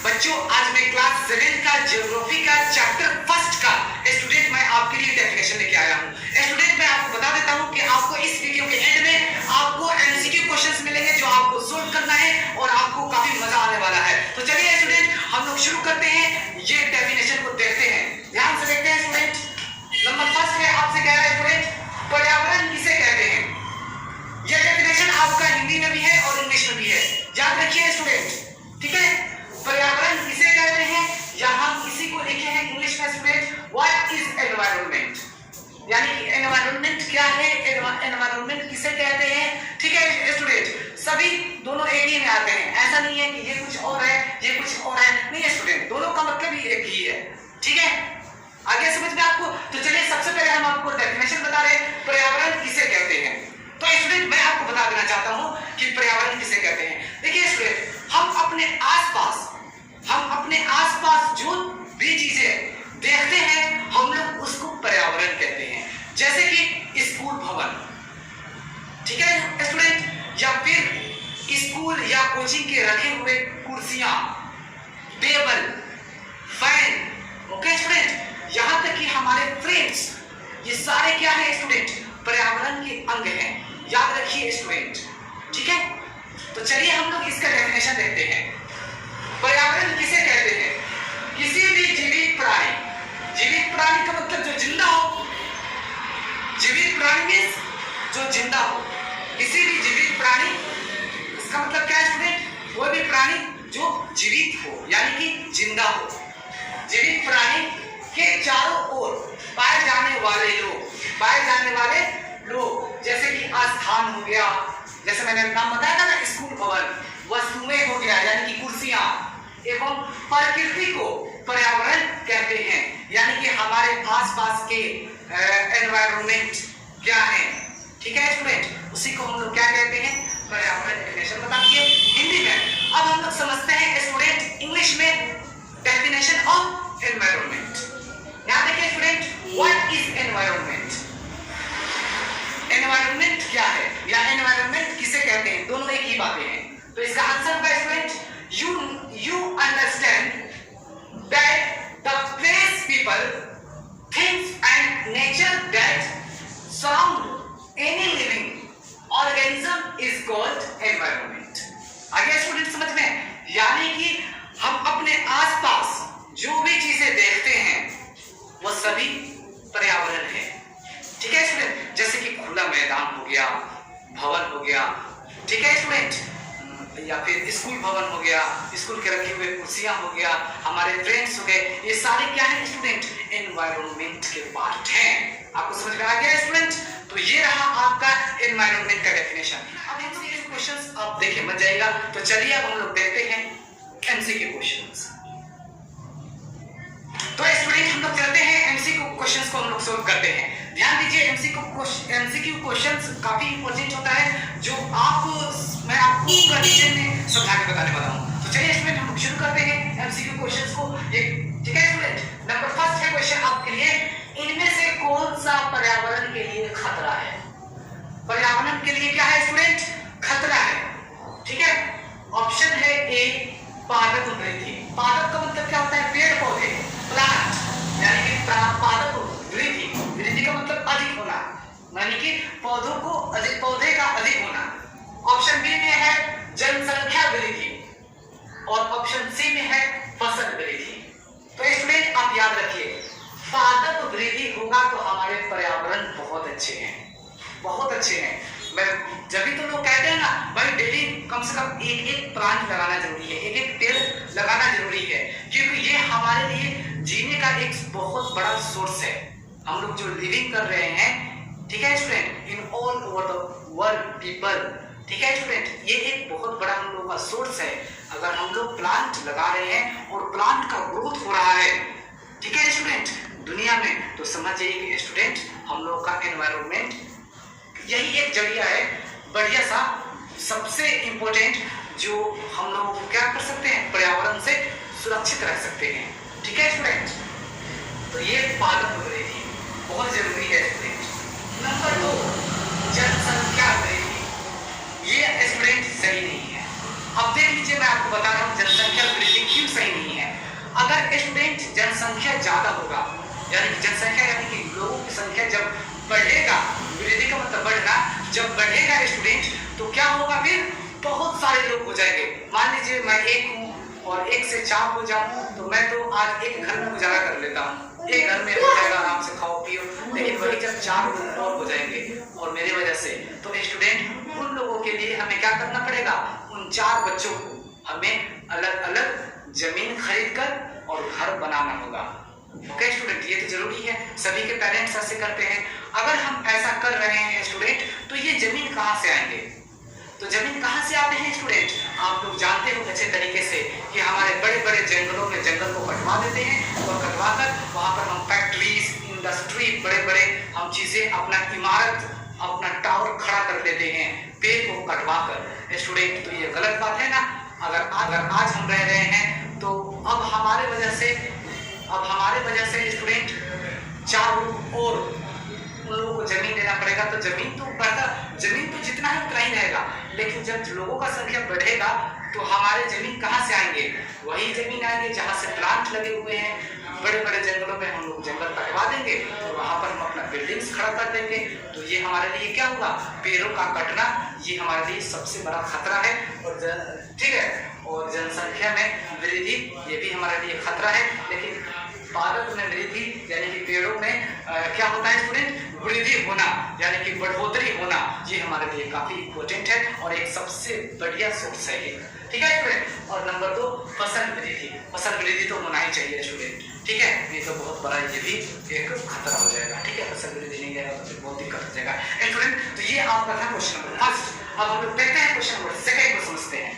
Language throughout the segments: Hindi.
बच्चों आज मैं क्लास 7 का ज्योग्राफी का चैप्टर फर्स्ट का स्टूडेंट मैं आपके लिए डेफिनेशन लेके आया हूँ। स्टूडेंट मैं आपको बता देता हूँ कि आपको इस वीडियो के एंड में आपको एमसीक्यू क्वेश्चंस मिलेंगे जो आपको सोल्व करना है और आपको काफी मजा आने वाला है। तो चलिए स्टूडेंट हम लोग शुरू करते हैं, ये डेफिनेशन को देखते हैं, ध्यान से देखते हैं स्टूडेंट। नंबर फर्स्ट है, आपसे कह रहा है स्टूडेंट पर्यावरण किसे कहते हैं। यह डेफिनेशन आपका हिंदी में भी है और इंग्लिश में भी है, याद रखिए स्टूडेंट, ठीक है। पर्यावरण किसे कहते हैं या हम इसी को लिखे हैं इंग्लिश में स्टूडेंट, व्हाट इज एनवायरनमेंट, यानी कि एनवायरनमेंट क्या है, एनवायरनमेंट किसे कहते हैं, ठीक है स्टूडेंट। सभी दोनों एक ही में आते हैं, ऐसा नहीं है कि ये कुछ और है ये कुछ और है, नहीं है स्टूडेंट, दोनों का मतलब ही एक ही है, ठीक है। आगे समझ में आपको। तो चलिए सबसे पहले हम आपको डेफिनेशन बता रहे हैं पर्यावरण किसे कहते हैं। तो स्टूडेंट मैं आपको बता देना चाहता हूं कि पर्यावरण किसे कहते हैं। देखिए स्टूडेंट, हम अपने आसपास जो भी चीजें देखते हैं हम लोग उसको पर्यावरण कहते हैं। जैसे कि स्कूल भवन, ठीक है स्टूडेंट, या फिर स्कूल या कोचिंग के रखे हुए कुर्सियां, टेबल, फैन, ओके स्टूडेंट, यहां तक कि हमारे फ्रेंड्स, ये सारे क्या है स्टूडेंट, पर्यावरण के अंग हैं, याद रखिए स्टूडेंट, ठीक है। तो चलिए हम लोग इसका डेफिनेशन देखते हैं। पर्यावरण किसे कहते हैं, किसी भी जीवित प्राणी, जीवित प्राणी का मतलब जो जिंदा हो, जीवित प्राणी मींस जो जिंदा हो, किसी भी जीवित प्राणी, इसका मतलब क्या है स्टूडेंट, कोई भी प्राणी जो जीवित हो यानी कि जिंदा हो, जीवित प्राणी के चारों ओर पाए जाने वाले लोग, जैसे कि आस्थान हो गया, जैसे मैंने नाम बताया था ना स्कूल भवन, वस्तुएं हो गया यानी कि कुर्सियां, एवं प्रकृति को पर्यावरण कहते हैं, यानी कि हमारे आसपास के एनवायरनमेंट क्या है, ठीक है स्टूडेंट, उसी को हम लोग क्या कहते हैं, पर्यावरण। डेफिनेशन बता दिए हिंदी में। अब हम लोग समझते हैं स्टूडेंट इंग्लिश में डेफिनेशन ऑफ एनवायरनमेंट। यहां देखिए student, what is environment, environment क्या है या एनवायरनमेंट किसे कहते हैं, दोनों एक ही बातें हैं। तो इसका आंसर है student, you understand that the place, people, things and nature that surround any living organism is called environment। आगे स्टूडेंट समझ में, यानी कि हम अपने आसपास जो भी चीजें देखते हैं वो सभी पर्यावरण है, ठीक है स्टूडेंट। जैसे कि खुला मैदान हो गया, भवन हो गया, ठीक है स्टूडेंट, या फिर स्कूल भवन हो गया, स्कूल के रखे हुए कुर्सियां हो गया, हमारे फ्रेंड्स हो गए, ये सारे क्या है स्टूडेंट, एनवायरनमेंट के पार्ट हैं। आपको समझ में आ गया स्टूडेंट। तो ये रहा आपका एनवायरनमेंट का डेफिनेशन। अब हम ये क्वेश्चंस आप देखिए मत जाइएगा। तो चलिए अब हम लोग देखते हैं एमसीक्यू क्वेश्चंस। तो स्टूडेंट हम लोग चलते हैं एमसीक्यू क्वेश्चंस को हम लोग सॉल्व करते हैं। ध्यान दीजिए एमसीक्यू क्वेश्चंस काफी इंपॉर्टेंट होता है, जो मैं आपको पूरा डिटेल में समझा के बताने वाला हूं। तो चलिए स्टूडेंट हम शुरू करते हैं एमसीक्यू क्वेश्चंस को, ठीक है स्टूडेंट। नंबर फर्स्ट है क्वेश्चन आपके लिए, इनमें से कौन सा पर्यावरण के लिए खतरा है, पर्यावरण के लिए क्या है स्टूडेंट, खतरा है, ठीक है। ऑप्शन है ए पादप वृद्धि। पादप का मतलब क्या होता है, पेड़ पौधे, प्लांट, यानी कि पादप वृद्धि, वृद्धि का मतलब अधिक होना, यानी कि पौधे का अधिक होना। ऑप्शन बी में है जनसंख्या वृद्धि और ऑप्शन सी में है फसल वृद्धि। तो स्टूडेंट आप याद रखिए, पादप वृद्धि होगा तो हमारे पर्यावरण बहुत अच्छे हैं, बहुत अच्छे हैं। मैं जब भी तो लोग कहते हैं ना भाई डेली कम से कम एक प्लांट लगाना जरूरी है, एक पेड़ लगाना जरूरी है, क्योंकि ये हमारे लिए जीने का एक बहुत बड़ा सोर्स है। हम लोग जो लिविंग कर रहे हैं, ठीक है student, in all over the world people, ठीक है स्टूडेंट, ये एक बहुत बड़ा हम लोगों का सोर्स है। अगर हम लोग प्लांट लगा रहे हैं और प्लांट का ग्रोथ हो रहा है, ठीक है स्टूडेंट, दुनिया में, तो समझ जाइए कि स्टूडेंट हम लोग का एनवायरनमेंट यही एक जरिया है बढ़िया सा, सबसे इंपॉर्टेंट, जो हम लोग क्या कर सकते हैं, पर्यावरण से सुरक्षित रह सकते हैं, ठीक है स्टूडेंट। तो ये पादप वृद्धि बहुत जरूरी है स्टूडेंट। नंबर 2 जनसंख्या वृद्धि, ये स्टूडेंट सही नहीं है। अब देख लीजिए मैं आपको बता रहा हूँ जनसंख्या वृद्धि क्यों सही नहीं है ज्यादा होगा, यानी कि जनसंख्या यानी कि लोगों की संख्या जब बढ़ेगा, वृद्धि का मतलब बढ़ना, जब बढ़ेगा स्टूडेंट तो क्या होगा, फिर बहुत सारे लोग हो जाएंगे। मान लीजिए मैं एक हूँ और एक से 4 हो जाऊँ तो मैं तो आज एक घर में गुजारा कर लेता हूँ, एक घर में हो जाएगा, आराम से खाओ पियो। लेकिन वही जब 4 लोग और हो जाएंगे और मेरी वजह से, तो स्टूडेंट उन लोगों के लिए हमें क्या करना पड़ेगा, उन 4 बच्चों को हमें अलग अलग जमीन खरीद कर और घर बनाना होगा। ओके स्टूडेंट, ये तो जरूरी है, सभी के पेरेंट्स ऐसे करते हैं। अगर हम ऐसा कर रहे हैं स्टूडेंट तो ये जमीन कहाँ से आएंगे, तो जमीन कहाँ से आते हैं स्टूडेंट, आप लोग जानते हो अच्छे तरीके से कि हमारे बड़े बड़े जंगलों में जंगल को कटवा देते हैं और कटवा कर वहाँ पर हम फैक्ट्रीज, इंडस्ट्री, बड़े बड़े हम चीजें, अपना इमारत, अपना टावर खड़ा कर लेते हैं पेड़ को कटवा कर। स्टूडेंट तो ये गलत बात है ना। अगर आज हम रह रहे हैं तो अब हमारे वजह से स्टूडेंट 4 लोग और उन लोगों को जमीन देना पड़ेगा, तो जमीन तो जितना है उतना ही रहेगा। लेकिन जब लोगों का संख्या बढ़ेगा तो हमारे जमीन कहाँ से आएंगे, वही जमीन आएंगे जहाँ से प्लांट लगे हुए हैं। बड़े बड़े जंगलों में हम लोग जंगल कटवा देंगे और वहां पर हम अपना बिल्डिंग्स खड़ा कर देंगे। तो ये हमारे लिए क्या होगा, पेड़ों का कटना ये हमारे लिए सबसे बड़ा खतरा है। और ठीक है, और जनसंख्या में वृद्धि ये भी हमारे लिए खतरा है। लेकिन भारत में वृद्धि यानी कि पेड़ों में क्या होता है स्टूडेंट, वृद्धि होना यानी कि बढ़ोतरी होना, ये हमारे लिए काफी इंपॉर्टेंट है और एक सबसे बढ़िया सोर्स है ये। ठीक है स्टूडेंट। और नंबर 2 फसल वृद्धि तो होना ही चाहिए स्टूडेंट। ठीक है, ये तो बहुत बड़ा ये भी एक खतरा हो जाएगा। ठीक है, फसल वृद्धि नहीं जाएगा तो फिर बहुत दिक्कत हो जाएगा स्टूडेंट। तो ये आपका था क्वेश्चन नंबर फर्स्ट। अब हम लोग देखते हैं क्वेश्चन नंबर सेकंड को समझते हैं।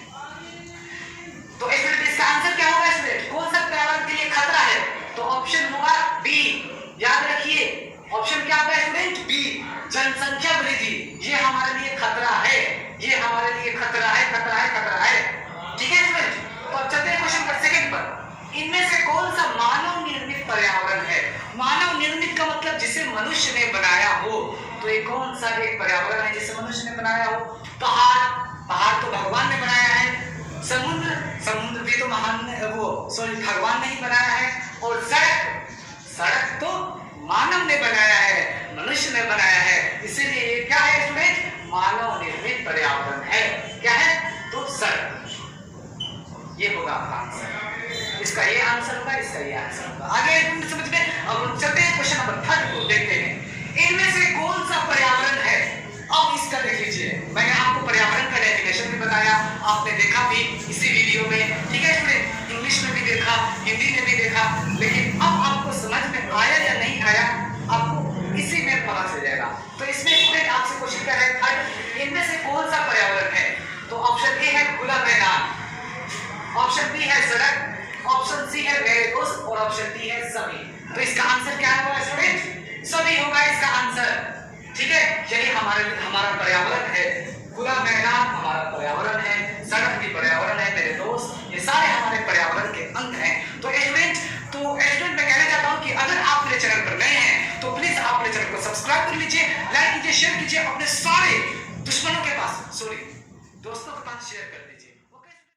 तो स्टूडेंट इसका आंसर क्या होगा स्टूडेंट, कौन सा पर्यावरण के लिए खतरा है, तो ऑप्शन होगा बी। याद रखिए ऑप्शन क्या होगा स्टूडेंट, बी, जनसंख्या वृद्धि। ये हमारे लिए खतरा है, ये हमारे लिए खतरा है। ठीक है स्टूडेंट। तो अब चलते हैं क्वेश्चन नंबर सेकंड पर। इनमें से कौन सा मानव निर्मित पर्यावरण है, मानव निर्मित का मतलब जिसे मनुष्य ने बनाया हो। तो ये कौन सा एक पर्यावरण है जिसे मनुष्य ने बनाया हो। पहाड़ तो भगवान ने बनाया है, समुद्र भी तो भगवान ने ही बनाया है, और सड़क तो मानव ने बनाया है, मनुष्य ने बनाया है। इसीलिए ये क्या है स्टूडेंट, मानव निर्मित पर्यावरण है। क्या है, तो सड़क। ये होगा आपका आंसर, इसका ये आंसर होगा, इसका ये आंसर होगा। आगे समझ में। अब चलते हैं क्वेश्चन नंबर 3 को देखते हैं। इनमें से कौन सा पर्यावरण है, अब इसका देख लीजिए। मैंने आपको पर्यावरण का डेफिनेशन भी बताया, आपने देखा भी इसी वीडियो में। ठीक है स्टूडेंट, इंग्लिश में भी देखा, हिंदी में भी देखा। लेकिन अब आपको समझ में आया या नहीं आया, आपको इसी में पता चल जाएगा। तो इसमें स्टूडेंट आपसे क्वेश्चन क्या है, थर्ड, इनमें से कौन सा पर्यावरण है। तो ऑप्शन ए है खुला मैदान, ऑप्शन बी है सड़क, ऑप्शन सी है मेरे दोस्त, और ऑप्शन डी है सभी। तो इसका आंसर क्या होगा स्टूडेंट, सभी होगा इसका आंसर। ठीक है, यही हमारा पर्यावरण है। खुला मैदान हमारा पर्यावरण है, सड़क भी पर्यावरण है मेरे दोस्त, ये सारे हमारे पर्यावरण के अंग हैं। तो स्टूडेंट मैं कहना चाहता हूं कि अगर आप मेरे चैनल पर नए हैं तो प्लीज आप मेरे चैनल को सब्सक्राइब कर लीजिए, लाइक कीजिए, शेयर कीजिए, अपने सारे दुश्मनों के पास, दोस्तों के पास शेयर कर दीजिए।